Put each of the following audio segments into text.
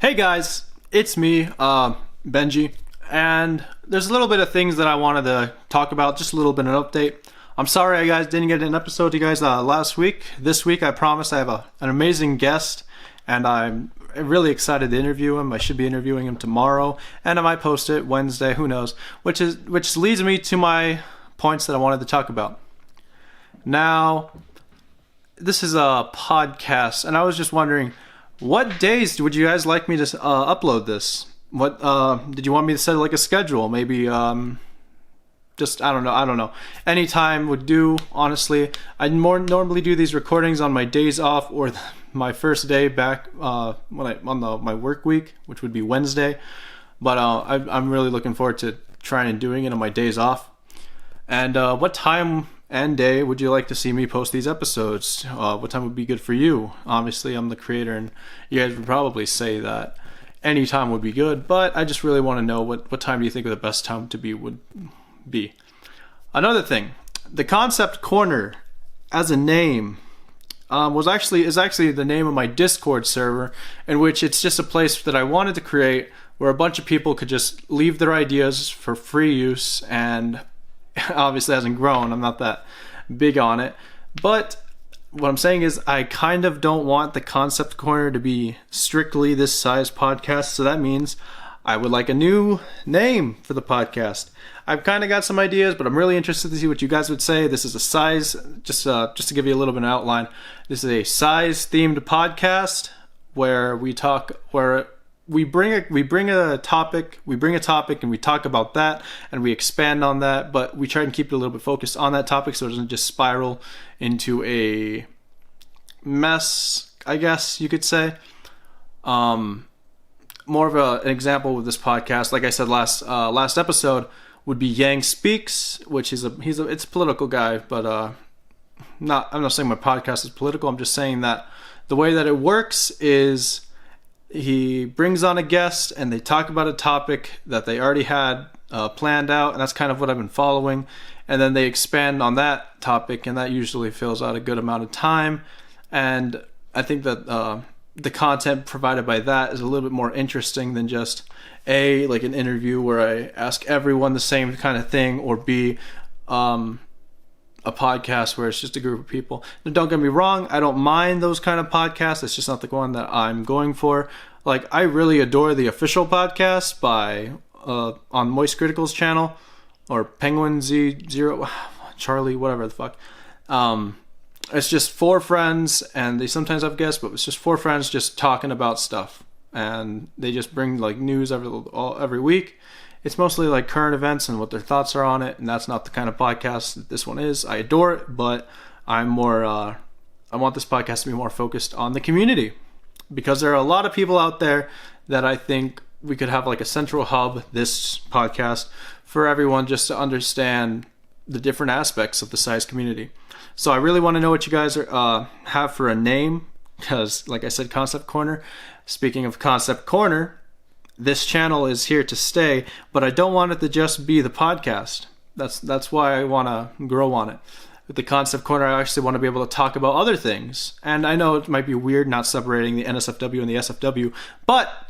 Hey guys, it's me, Benji, and there's a little bit of things that I wanted to talk about, just a little bit of an update. I'm sorry I guys didn't get an episode to you guys last week. This week I promise I have an amazing guest, and I'm really excited to interview him. I should be interviewing him tomorrow, and I might post it Wednesday, who knows, which leads me to my points that I wanted to talk about. Now, this is a podcast, and I was just wondering, what days would you guys like me to upload this? What did you want me to set like a schedule? Maybe just I don't know. Any time would do. Honestly, I normally do these recordings on my days off or my first day back my work week, which would be Wednesday. But I'm really looking forward to trying and doing it on my days off. And what time and day would you like to see me post these episodes? What time would be good for you? Obviously, I'm the creator, and you guys would probably say that any time would be good, but I just really want to know what time do you think the best time to be would be. Another thing, the Concept Corner as a name is actually the name of my Discord server, in which it's just a place that I wanted to create where a bunch of people could just leave their ideas for free use, and obviously hasn't grown. I'm not that big on it. But what I'm saying is I kind of don't want the Concept Corner to be strictly this size podcast. So that means I would like a new name for the podcast. I've kind of got some ideas, but I'm really interested to see what you guys would say. This is a size, just to give you a little bit of an outline. This is a size themed podcast where we bring a topic and we talk about that and we expand on that, but we try and keep it a little bit focused on that topic so it doesn't just spiral into a mess, I guess you could say. More of an example with this podcast, like I said last episode, would be Yang Speaks, which it's a political guy, but I'm not saying my podcast is political. I'm just saying that the way that it works is he brings on a guest and they talk about a topic that they already had planned out, and that's kind of what I've been following. And then they expand on that topic, and that usually fills out a good amount of time. And I think that the content provided by that is a little bit more interesting than just like an interview where I ask everyone the same kind of thing, or B, a podcast where it's just a group of people. Now, don't get me wrong, I don't mind those kind of podcasts. It's just not the one that I'm going for. Like, I really adore the official podcast by on Moist Critical's channel, or Penguin Z0 Charlie, whatever the fuck. It's just four friends, and they sometimes have guests, but it's just four friends just talking about stuff, and they just bring like news every week. It's mostly like current events and what their thoughts are on it, and that's not the kind of podcast that this one is. I adore it, but I'm more I want this podcast to be more focused on the community, because there are a lot of people out there that I think we could have like a central hub, this podcast, for everyone just to understand the different aspects of the size community. So I really want to know what you guys have for a name, because like I said, Concept Corner. Speaking of Concept Corner, this channel is here to stay, but I don't want it to just be the podcast. That's why I want to grow on it. With the Concept Corner, I actually want to be able to talk about other things. And I know it might be weird not separating the NSFW and the SFW, but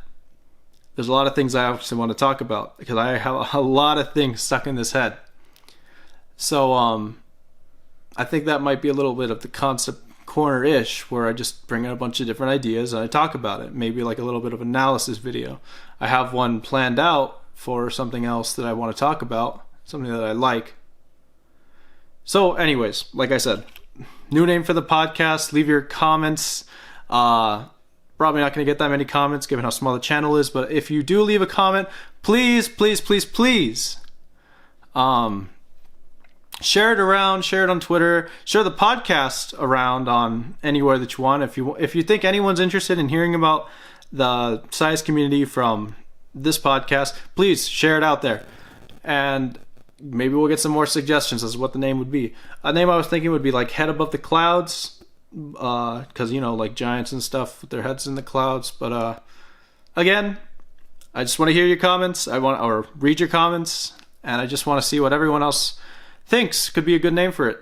there's a lot of things I actually want to talk about, because I have a lot of things stuck in this head. So I think that might be a little bit of the Concept Corner-ish, where I just bring in a bunch of different ideas and I talk about it. Maybe like a little bit of analysis video. I have one planned out for something else that I want to talk about, something that I like. So anyways, like I said, new name for the podcast. Leave your comments. Probably not going to get that many comments given how small the channel is, but if you do leave a comment, please share it around, share it on Twitter, share the podcast around on anywhere that you want. If you think anyone's interested in hearing about the size community from this podcast, please share it out there. And maybe we'll get some more suggestions as to what the name would be. A name I was thinking would be like Head Above the Clouds, because, like giants and stuff with their heads in the clouds. But again, I just want to hear your comments. Or read your comments, and I just want to see what everyone else thinks could be a good name for it.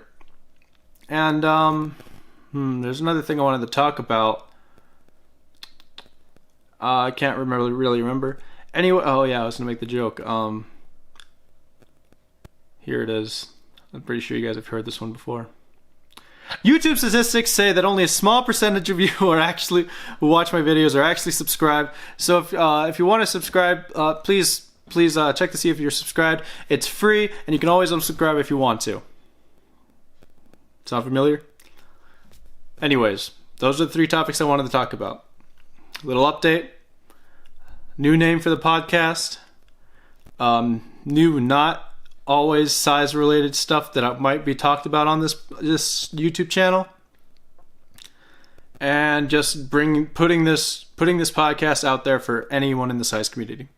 And there's another thing I wanted to talk about. I can't really remember. Anyway, oh yeah, I was gonna make the joke. Here it is. I'm pretty sure you guys have heard this one before. YouTube statistics say that only a small percentage of you who watch my videos are actually subscribed. So if you want to subscribe, please check to see if you're subscribed. It's free, and you can always unsubscribe if you want to. Sound familiar? Anyways, those are the 3 topics I wanted to talk about. Little update. New name for the podcast. New not always size related stuff that might be talked about on this YouTube channel, and just putting this podcast out there for anyone in the size community.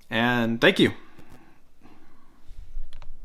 And thank you.